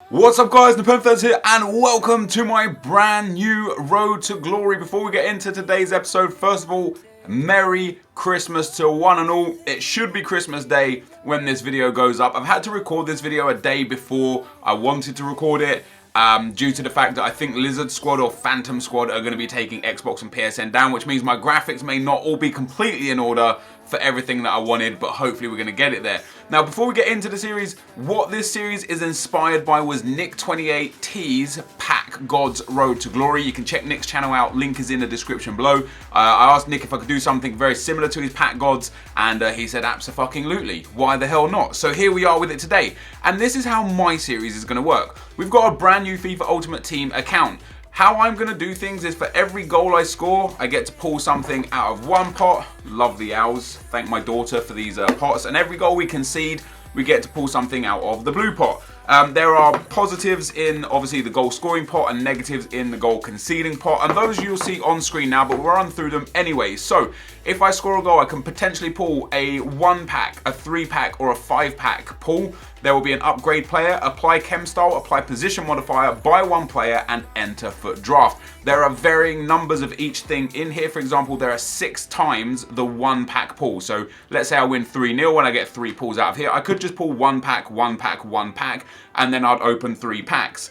What's up guys, NepentheZ here and welcome to my brand new Road to Glory. Before we get into today's episode, first of all, Merry Christmas to one and all. It should be Christmas Day when this video goes up. I've had to record this video a day before I wanted to record it due to the fact that I think Lizard Squad or Phantom Squad are going to be taking Xbox and PSN down, which means my graphics may not all be completely in order for everything that I wanted, but hopefully we're going to get it there. Now, before we get into the series, what this series is inspired by was Nick28T's Pack God's Road to Glory. You can check Nick's channel out, link is in the description below. I asked Nick if I could do something very similar to his Pack Gods, and he said abso-fucking-lutely. Why the hell not? So here we are with it today. And this is how my series is going to work. We've got a brand new FIFA Ultimate Team account. How I'm going to do things is for every goal I score, I get to pull something out of one pot. Love the owls. Thank my daughter for these pots. And every goal we concede, we get to pull something out of the blue pot. There are positives in obviously the goal scoring pot and negatives in the goal conceding pot, and those you'll see on screen now, but we'll run through them anyway. So if I score a goal, I can potentially pull a 1-pack, a 3-pack or a 5-pack pull. There will be an upgrade player, apply chem style, apply position modifier, buy one player and enter FUT draft. There are varying numbers of each thing in here. For example, there are 6 times the 1-pack pull. So let's say I win 3-0 and I get 3 pulls out of here. I could just pull 1-pack, 1-pack, 1-pack, and then I'd open 3 packs.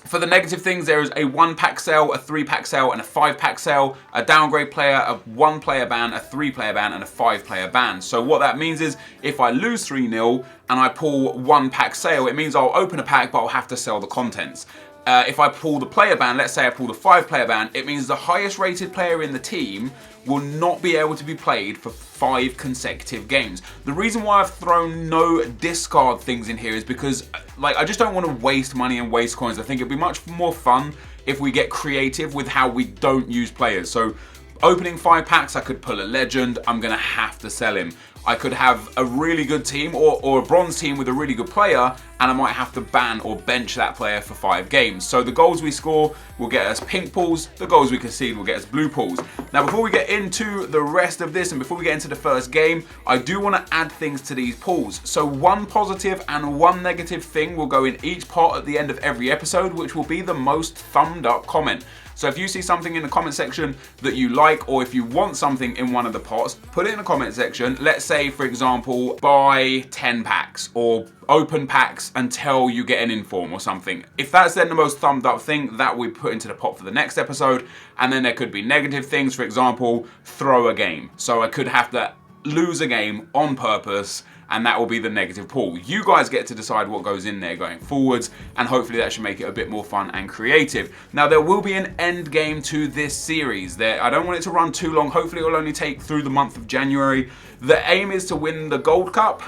For the negative things, there is a 1-pack sale, a 3-pack sale, and a 5-pack sale, a downgrade player, a 1-player ban, a 3-player ban, and a 5-player ban. So what that means is, if I lose 3-0 and I pull 1-pack sale, it means I'll open a pack, but I'll have to sell the contents. If I pull the player ban, let's say I pull the 5-player ban, it means the highest rated player in the team will not be able to be played for 5 consecutive games. The reason why I've thrown no discard things in here is because I just don't want to waste money and waste coins. I think it'd be much more fun if we get creative with how we don't use players. So opening 5 packs, I could pull a legend, I'm gonna have to sell him. I could have a really good team or a bronze team with a really good player, and I might have to ban or bench that player for 5 games. So the goals we score will get us pink pulls, the goals we concede will get us blue pulls. Now before we get into the rest of this and before we get into the first game, I do want to add things to these pulls. So 1 positive and 1 negative thing will go in each pot at the end of every episode, which will be the most thumbed up comment. So if you see something in the comment section that you like, or if you want something in one of the pots, put it in the comment section. Let's say, for example, buy 10 packs or open packs until you get an inform or something. If that's then the most thumbed up thing, that we put into the pot for the next episode. And then there could be negative things, for example, throw a game. So I could have to lose a game on purpose, and that will be the negative pull. You guys get to decide what goes in there going forwards, and hopefully that should make it a bit more fun and creative. Now there will be an end game to this series. I don't want it to run too long. Hopefully it will only take through the month of January. The aim is to win the Gold Cup,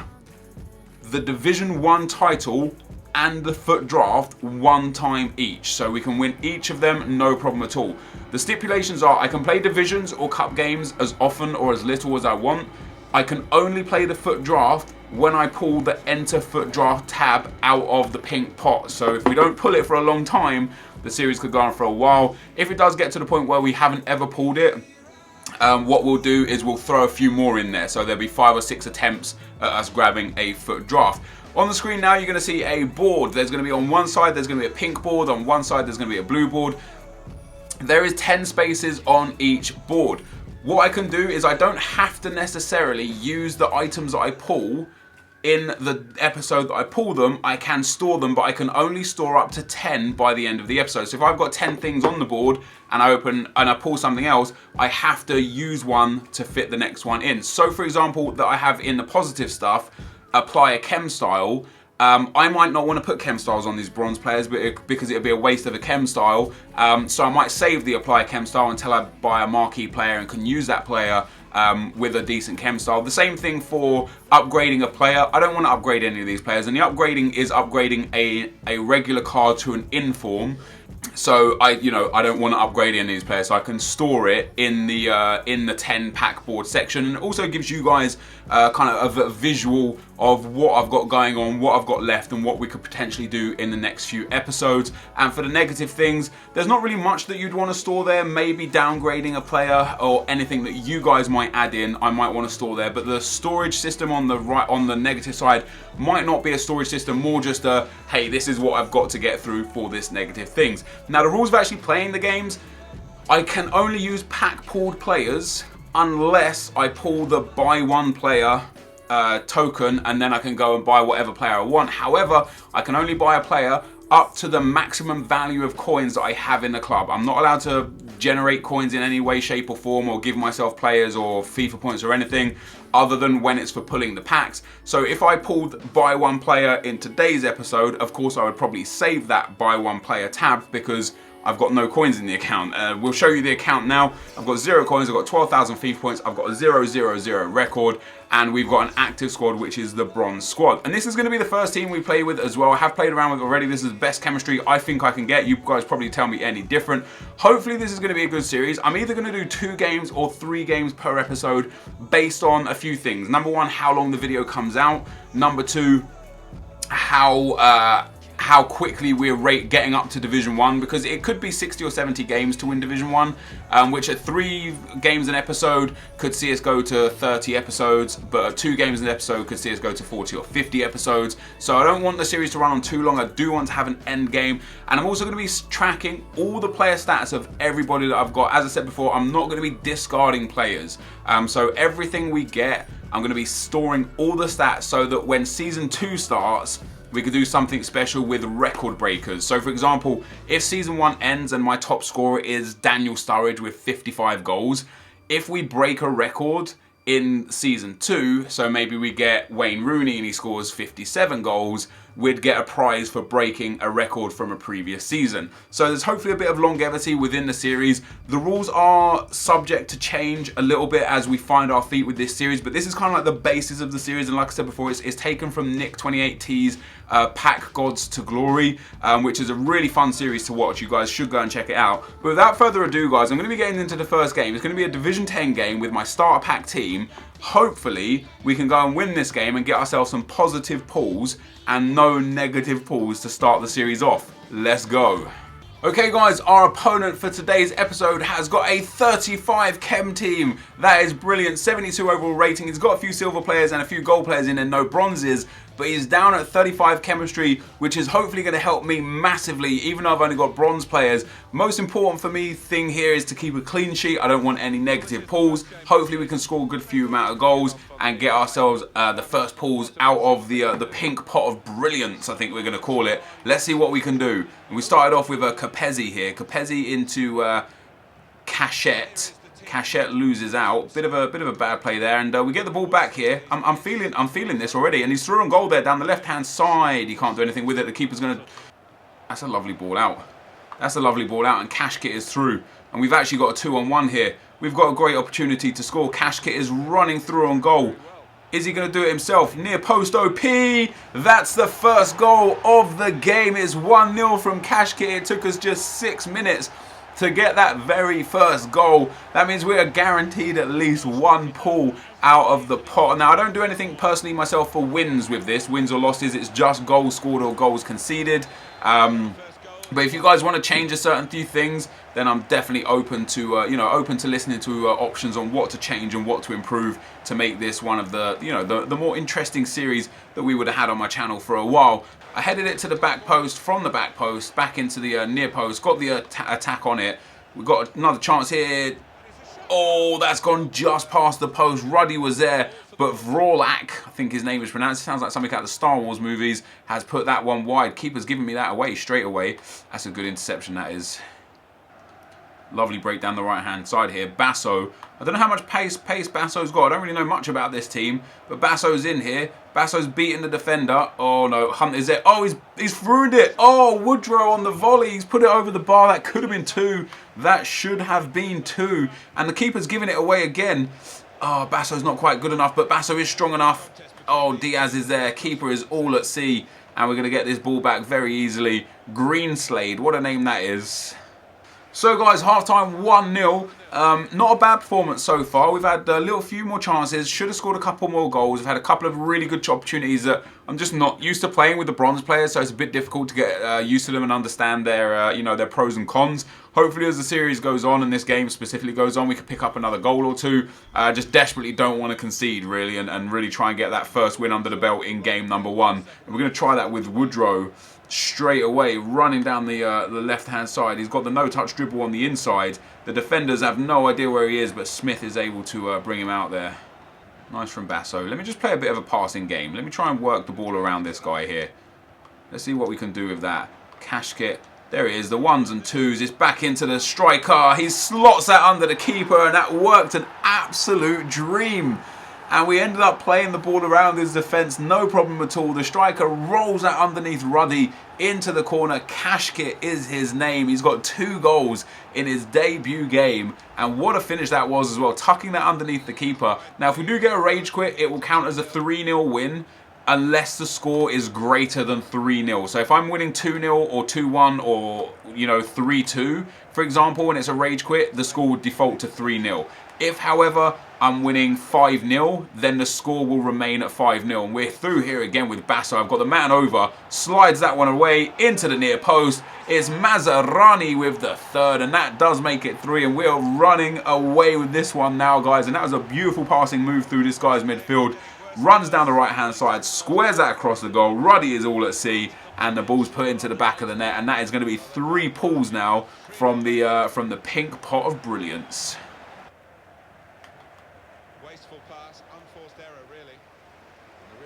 the Division 1 title, and the FUT draft 1 time each. So we can win each of them, no problem at all. The stipulations are I can play divisions or cup games as often or as little as I want. I can only play the FUT draft when I pull the enter FUT draft tab out of the pink pot. So if we don't pull it for a long time, the series could go on for a while. If it does get to the point where we haven't ever pulled it, what we'll do is we'll throw a few more in there. So there'll be 5 or 6 attempts at us grabbing a FUT draft. On the screen now, you're going to see a board. There's going to be on one side, there's going to be a pink board. On one side, there's going to be a blue board. There is 10 spaces on each board. What I can do is I don't have to necessarily use the items that I pull in the episode that I pull them. I can store them, but I can only store up to 10 by the end of the episode. So if I've got 10 things on the board and I open and I pull something else, I have to use one to fit the next one in. So for example, that I have in the positive stuff, apply a chem style. I might not want to put chem styles on these bronze players because it would be a waste of a chem style. So I might save the apply chem style until I buy a marquee player and can use that player with a decent chem style. The same thing for upgrading a player. I don't want to upgrade any of these players, and the upgrading is upgrading a regular card to an inform. So I don't want to upgrade any of these players, so I can store it in the 10 pack board section, and it also gives you guys kind of a visual of what I've got going on, what I've got left, and what we could potentially do in the next few episodes. And for the negative things, there's not really much that you'd want to store there. Maybe downgrading a player or anything that you guys might add in, I might want to store there. But the storage system on the negative side might not be a storage system, more just a, hey, this is what I've got to get through for this negative things. Now, the rules of actually playing the games, I can only use pack pooled players unless I pull the buy one player token, and then I can go and buy whatever player I want. However, I can only buy a player up to the maximum value of coins that I have in the club. I'm not allowed to generate coins in any way, shape or form, or give myself players or FIFA points or anything other than when it's for pulling the packs. So if I pulled buy one player in today's episode, of course I would probably save that buy one player tab because I've got no coins in the account. We'll show you the account now. I've got 0 coins, I've got 12,000 FIFA points, I've got a 0-0-0 record, and we've got an active squad, which is the bronze squad. And this is going to be the first team we play with as well. I have played around with already. This is the best chemistry I think I can get. You guys probably tell me any different. Hopefully this is going to be a good series. I'm either going to do 2 games or 3 games per episode based on a few things. Number 1, how long the video comes out. Number 2, how quickly we're getting up to Division 1, because it could be 60 or 70 games to win Division 1, which at 3 games an episode could see us go to 30 episodes, but at 2 games an episode could see us go to 40 or 50 episodes. So I don't want the series to run on too long. I do want to have an end game, and I'm also going to be tracking all the player stats of everybody that I've got. As I said before, I'm not going to be discarding players. So everything we get, I'm going to be storing all the stats so that when Season 2 starts, we could do something special with record breakers. So for example, if Season 1 ends and my top scorer is Daniel Sturridge with 55 goals, if we break a record in Season 2, so maybe we get Wayne Rooney and he scores 57 goals, we'd get a prize for breaking a record from a previous season. So there's hopefully a bit of longevity within the series. The rules are subject to change a little bit as we find our feet with this series, but this is kind of like the basis of the series, and like I said before, it's taken from Nick28T's Pack Gods to Glory, which is a really fun series to watch. You guys should go and check it out. But without further ado, guys, I'm going to be getting into the first game. It's going to be a Division 10 game with my starter pack team. Hopefully we can go and win this game and get ourselves some positive pulls and no negative pulls to start the series off. Let's go. Okay guys, our opponent for today's episode has got a 35 chem team. That is brilliant. 72 overall rating. He's got a few silver players and a few gold players in and no bronzes, but he's down at 35 chemistry, which is hopefully going to help me massively, even though I've only got bronze players. Most important for me thing here is to keep a clean sheet. I don't want any negative pulls. Hopefully we can score a good few amount of goals and get ourselves the first pulls out of the pink pot of brilliance, I think we're going to call it. Let's see what we can do. And we started off with a Capezzi here. Capezzi into Cachette. Cachette loses out. Bit of a bad play there, and we get the ball back here. I'm feeling this already, and he's through on goal there down the left-hand side. He can't do anything with it. The keeper's gonna. That's a lovely ball out. That's a lovely ball out, and Cashkit is through. And we've actually got a 2-on-1 here. We've got a great opportunity to score. Cashkit is running through on goal. Is he going to do it himself? Near post OP. That's the first goal of the game. It's 1-0 from Cashkit. It took us just 6 minutes to get that very first goal. That means we are guaranteed at least 1 pull out of the pot. Now, I don't do anything personally myself for wins with this, wins or losses. It's just goals scored or goals conceded. But if you guys want to change a certain few things, then I'm definitely open to open to listening to options on what to change and what to improve to make this one of the the more interesting series that we would have had on my channel for a while. I headed it to the back post, from the back post back into the near post, got the attack on it. We've got another chance here. Oh, that's gone just past the post. Ruddy was there, but Vrolak, I think his name is pronounced, sounds like something out of the Star Wars movies, has put that one wide. Keeper's giving me that away straight away. That's a good interception, that is. Lovely break down the right-hand side here. Basso. I don't know how much pace Basso's got. I don't really know much about this team, but Basso's in here. Basso's beating the defender. Oh, no. Hunt is there. Oh, he's ruined it. Oh, Woodrow on the volley. He's put it over the bar. That could have been 2. That should have been 2. And the keeper's giving it away again. Oh, Basso's not quite good enough, but Basso is strong enough. Oh, Diaz is there. Keeper is all at sea. And we're going to get this ball back very easily. Greenslade. What a name that is. So guys, half-time 1-0. Not a bad performance so far. We've had a little few more chances. Should have scored a couple more goals. We've had a couple of really good opportunities that I'm just not used to playing with the bronze players, so it's a bit difficult to get used to them and understand their, their pros and cons. Hopefully as the series goes on and this game specifically goes on, we can pick up another goal or two. Just desperately don't want to concede, really, and really try and get that first win under the belt in game number 1. And we're going to try that with Woodrow straight away, running down the left-hand side. He's got the no-touch dribble on the inside. The defenders have no idea where he is, but Smith is able to bring him out there. Nice from Basso. Let me just play a bit of a passing game. Let me try and work the ball around this guy here. Let's see what we can do with that. Kashkit. There it is, the 1s and 2s. It's back into the striker. He slots that under the keeper, and that worked an absolute dream. And we ended up playing the ball around his defence, no problem at all. The striker rolls that underneath Ruddy into the corner. Kashkit is his name. He's got 2 goals in his debut game. And what a finish that was as well, tucking that underneath the keeper. Now, if we do get a rage quit, it will count as a 3-0 win, unless the score is greater than 3-0. So if I'm winning 2-0 or 2-1 or, 3-2, for example, and it's a rage quit, the score would default to 3-0. If, however, I'm winning 5-0, then the score will remain at 5-0. And we're through here again with Basso. I've got the man over, slides that one away into the near post. It's Mazarani with the 3rd, and that does make it 3. And we're running away with this one now, guys. And that was a beautiful passing move through this guy's midfield. Runs down the right-hand side, squares that across the goal. Ruddy is all at sea, and the ball's put into the back of the net. And that is going to be 3 pulls now from the pink pot of brilliance.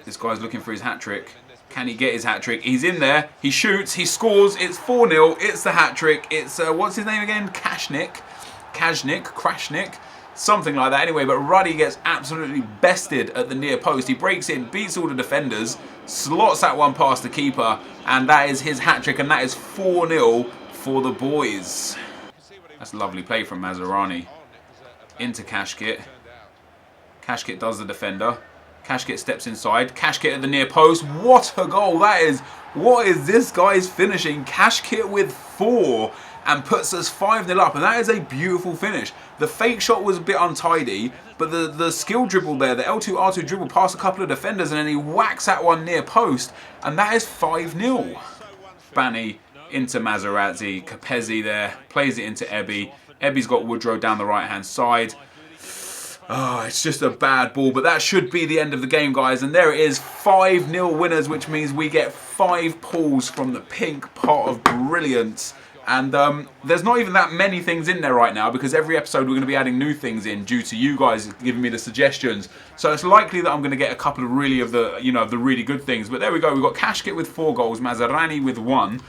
This guy's looking for his hat-trick. Can he get his hat-trick? He's in there. He shoots. He scores. It's 4-0. It's the hat-trick. It's, what's his name again? Krashnik, something like that. Anyway, but Ruddy gets absolutely bested at the near post. He breaks in, beats all the defenders, slots that one past the keeper, and that is his hat-trick, and that is 4-0 for the boys. That's a lovely play from Mazarani. Into Kashkit. Kashkit does the defender. Kashkit steps inside. Kashkit at the near post. What a goal that is. What is this guy's finishing? Kashkit with 4 and puts us 5-0 up. And that is a beautiful finish. The fake shot was a bit untidy, but the skill dribble there, the L2-R2 dribble past a couple of defenders, and then he whacks that one near post. And that is 5-0. Bani into Mazerazzi. Capezzi there. Plays it into Ebby. Ebby's got Woodrow down the right-hand side. Oh, it's just a bad ball, but that should be the end of the game, guys. And there it is, 5-0 winners, which means we get 5 pulls from the pink pot of brilliance. And there's not even that many things in there right now, because every episode we're going to be adding new things in due to you guys giving me the suggestions. So it's likely that I'm going to get a couple of really of the, the really good things. But there we go. We've got Kashkit with 4 goals, Mazarani with 1.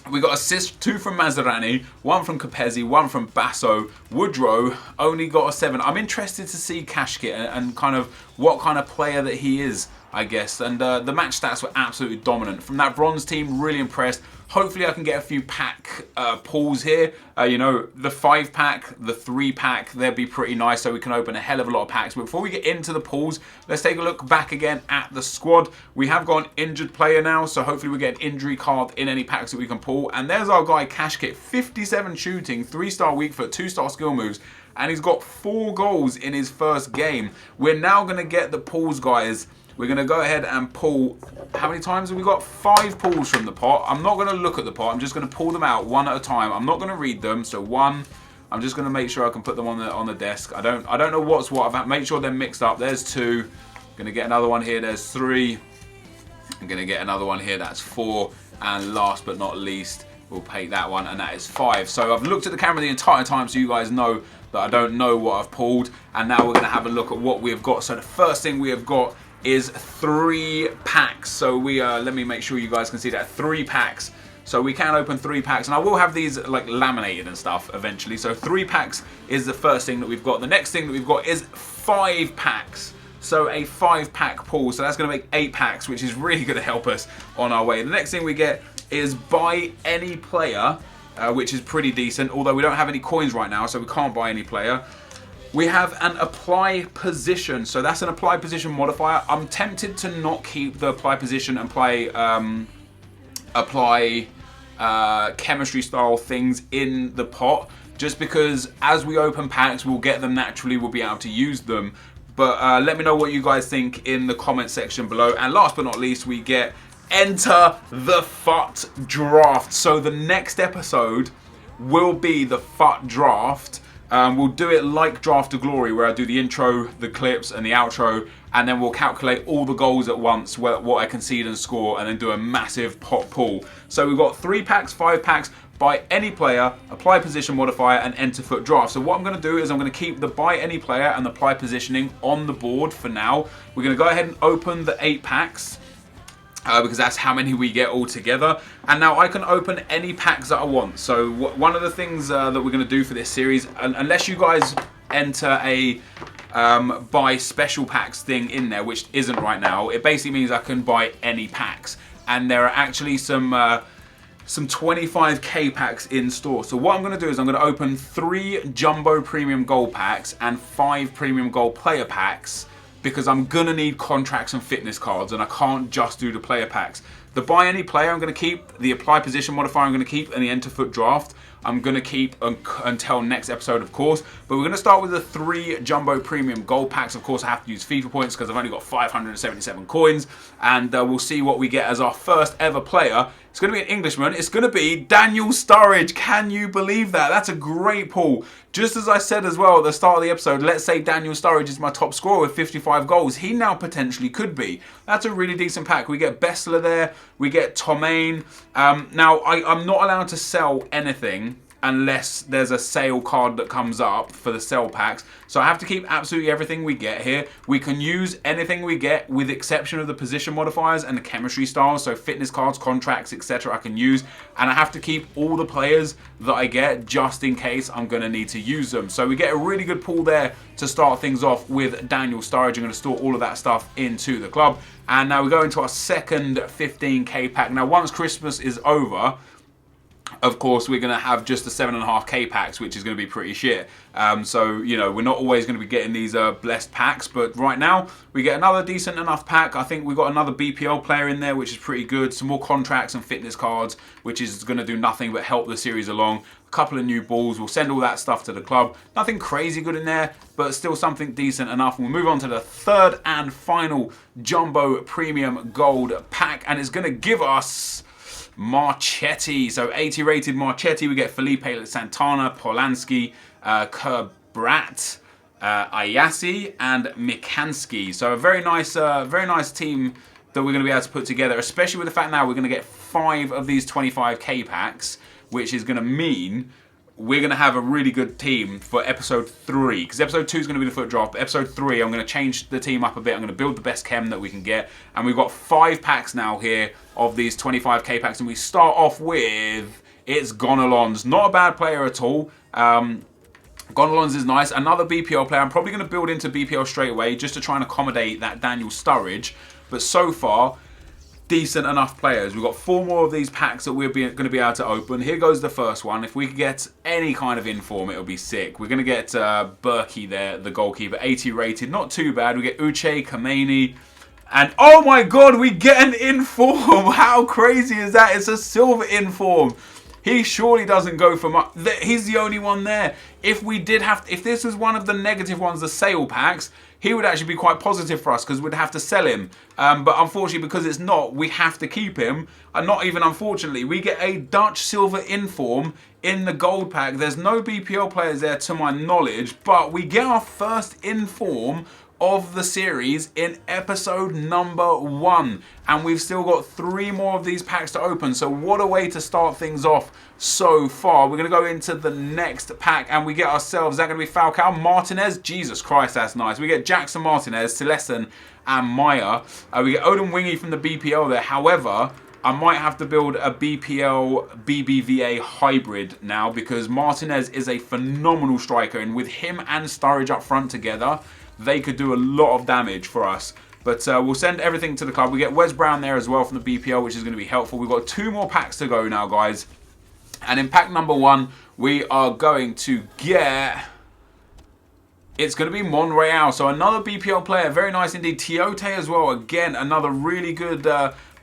We got assists, 2 from Mazarani, 1 from Capezzi, 1 from Basso. Woodrow only got a 7. I'm interested to see Kashkit and kind of what kind of player that he is, I guess. And the match stats were absolutely dominant. From that bronze team, really impressed. Hopefully I can get a few pack pulls here. The 5-pack, the 3-pack, they'd be pretty nice, so we can open a hell of a lot of packs. But before we get into the pulls, let's take a look back again at the squad. We have got an injured player now, so hopefully we get an injury card in any packs that we can pull. And there's our guy Kashkit, 57 shooting, 3-star weak foot, 2-star skill moves, and he's got 4 goals in his first game. We're now going to get the pulls, guys. We're going to go ahead and pull. How many times have we got? 5 pulls from the pot. I'm not going to look at the pot. I'm just going to pull them out one at a time. I'm not going to read them. So 1. I'm just going to make sure I can put them on the desk. I don't know what's what. I've make sure they're mixed up. There's 2. I'm going to get another one here. There's 3. I'm going to get another one here. That's 4. And last but not least, we'll take that one, and that is 5. So I've looked at the camera the entire time, so you guys know that I don't know what I've pulled. And now we're going to have a look at what we've got. So the first thing we have got is 3 packs. So let me make sure you guys can see that, 3 packs. So we can open 3 packs, and I will have these like laminated and stuff eventually. So 3 packs is the first thing that we've got. The next thing that we've got is 5 packs. So a 5-pack pull. So that's going to make 8 packs, which is really going to help us on our way. The next thing we get is buy any player, which is pretty decent. Although we don't have any coins right now, so we can't buy any player. We have an apply position. So that's an apply position modifier. I'm tempted to not keep the apply position and play apply chemistry style things in the pot, just because as we open packs, we'll get them naturally, we'll be able to use them. But let me know what you guys think in the comment section below. And last but not least, we get Enter the FUT Draft. So the next episode will be the FUT Draft. We'll do it like Draft to Glory, where I do the intro, the clips, and the outro, and then we'll calculate all the goals at once, what I concede and score, and then do a massive pot pool. So we've got 3 packs, 5 packs, buy any player, apply position modifier, and enter FUT Draft. So what I'm going to do is I'm going to keep the buy any player and the apply positioning on the board for now. We're going to go ahead and open the 8 packs. Because that's how many we get all together. And now I can open any packs that I want. So one of the things that we're going to do for this series, unless you guys enter a buy special packs thing in there, which isn't right now, it basically means I can buy any packs. And there are actually some 25k packs in store. So what I'm going to do is I'm going to open 3 jumbo premium gold packs and 5 premium gold player packs, because I'm going to need contracts and fitness cards, and I can't just do the player packs. The buy any player I'm going to keep, the apply position modifier I'm going to keep, and the enter FUT Draft I'm going to keep until next episode, of course. But we're going to start with the 3 jumbo premium gold packs. Of course, I have to use FIFA points because I've only got 577 coins, and we'll see what we get as our first ever player. It's going to be an Englishman. It's going to be Daniel Sturridge. Can you believe that? That's a great pull. Just as I said as well at the start of the episode, let's say Daniel Sturridge is my top scorer with 55 goals. He now potentially could be. That's a really decent pack. We get Bessler there. We get Tomaine. Now, I'm not allowed to sell anything unless there's a sale card that comes up for the sell packs. So I have to keep absolutely everything we get here. We can use anything we get with the exception of the position modifiers and the chemistry styles. So fitness cards, contracts, etc. I can use. And I have to keep all the players that I get just in case I'm going to need to use them. So we get a really good pull there to start things off with Daniel Sturridge. I'm going to store all of that stuff into the club. And now we go into our second 15k pack. Now once Christmas is over, of course, we're going to have just the 7.5k packs, which is going to be pretty shit. So, you know, we're not always going to be getting these blessed packs. But right now, we get another decent enough pack. I think we've got another BPL player in there, which is pretty good. Some more contracts and fitness cards, which is going to do nothing but help the series along. A couple of new balls. We'll send all that stuff to the club. Nothing crazy good in there, but still something decent enough. And we'll move on to the third and final Jumbo Premium Gold pack. And it's going to give us Marchetti. So 80 rated Marchetti. We get Felipe Santana, Polanski, Kerbrat, Ayasi, and Mikansky. So a very nice team that we're going to be able to put together, especially with the fact now we're going to get 5 of these 25k packs, which is going to mean we're going to have a really good team for episode 3. Because episode 2 is going to be the FUT Draft. But episode 3, I'm going to change the team up a bit. I'm going to build the best chem that we can get. And we've got 5 packs now here of these 25k packs. And we start off with, it's Gonalons. Not a bad player at all. Gonalons is nice. Another BPL player. I'm probably going to build into BPL straight away just to try and accommodate that Daniel Sturridge. But so far, decent enough players. We've got 4 more of these packs that we're going to be able to open. Here goes the first one. If we could get any kind of inform, it'll be sick. We're going to get Berkey there, the goalkeeper, 80 rated. Not too bad. We get Uche, Kameni, and oh my god, we get an inform. How crazy is that? It's a silver inform. He surely doesn't go for much. He's the only one there. If we did have, if this was one of the negative ones, the sale packs, he would actually be quite positive for us because we'd have to sell him. But unfortunately, because it's not, we have to keep him. And not even unfortunately, we get a Dutch silver inform in the gold pack. There's no BPL players there to my knowledge, but we get our first inform of the series in episode number 1, and we've still got 3 more of these packs to open. So what a way to start things off so far. We're going to go into the next pack and we get ourselves, is that going to be Falcao, Martinez? Jesus Christ, that's nice. We get Jackson Martinez, Celestin, and Maya. We get Odin Wingy from the BPL there. However, I might have to build a BPL BBVA hybrid now because Martinez is a phenomenal striker, and with him and Sturridge up front together, they could do a lot of damage for us. But we'll send everything to the club. We get Wes Brown there as well from the BPL, which is going to be helpful. We've got 2 more packs to go now, guys. And in pack number 1, we are going to get... It's going to be Monreal. So another BPL player. Very nice indeed. Tiote as well. Again, another really good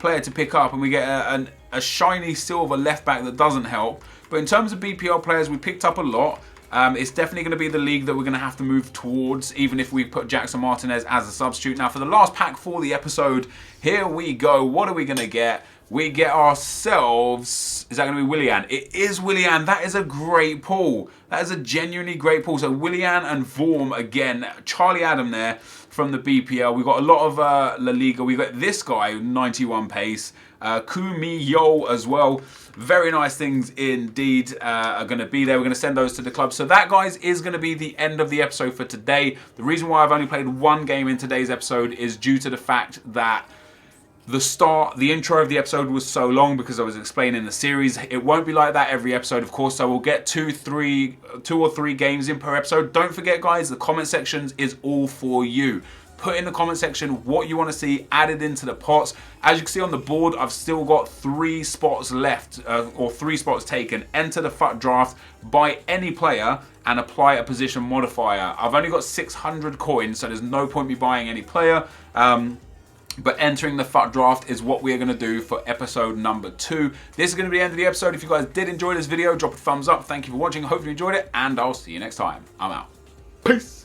player to pick up. And we get an a shiny silver left back that doesn't help. But in terms of BPL players, we picked up a lot. It's definitely going to be the league that we're going to have to move towards, even if we put Jackson Martinez as a substitute. Now, for the last pack for the episode, here we go. What are we going to get? We get ourselves... Is that going to be Willian? It is Willian. That is a great pull. That is a genuinely great pull. So Willian and Vorm again. Charlie Adam there from the BPL. We've got a lot of La Liga. We've got this guy, 91 pace. Kumi Yo as well. Very nice things indeed are going to be there. We're going to send those to the club. So that, guys, is going to be the end of the episode for today. The reason why I've only played one game in today's episode is due to the fact that the intro of the episode was so long because I was explaining the series. It won't be like that every episode, of course, so we'll get two or three games in per episode. Don't forget, guys, the comment sections is all for you. Put in the comment section what you want to see added into the pots. As you can see on the board, I've still got 3 spots left, or 3 spots taken. Enter the FUT draft, buy any player, and apply a position modifier. I've only got 600 coins, so there's no point me buying any player. But entering the FUT draft is what we're going to do for episode number 2. This is going to be the end of the episode. If you guys did enjoy this video, drop a thumbs up. Thank you for watching. Hopefully you enjoyed it, and I'll see you next time. I'm out. Peace.